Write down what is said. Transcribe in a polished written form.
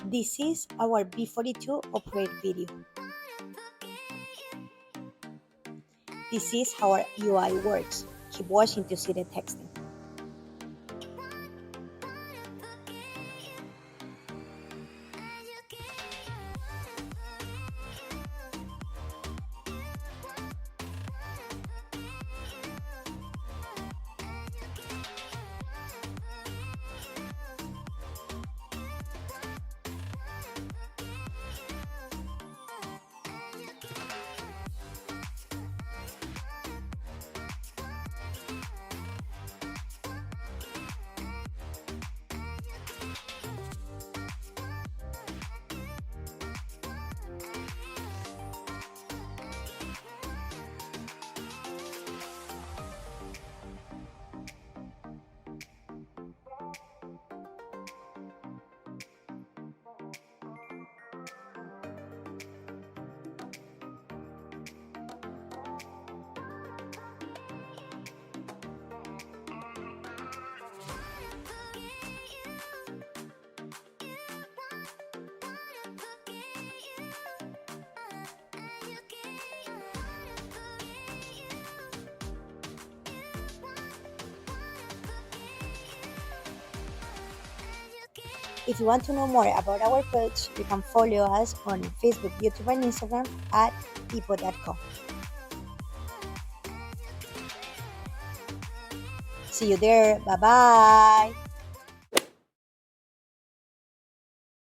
This is our B42 operate video. This is how our UI works. Keep watching to see the texting. If you want to know more about our page, you can follow us on Facebook, YouTube, and Instagram at Hippo.com. See you there. Bye-bye.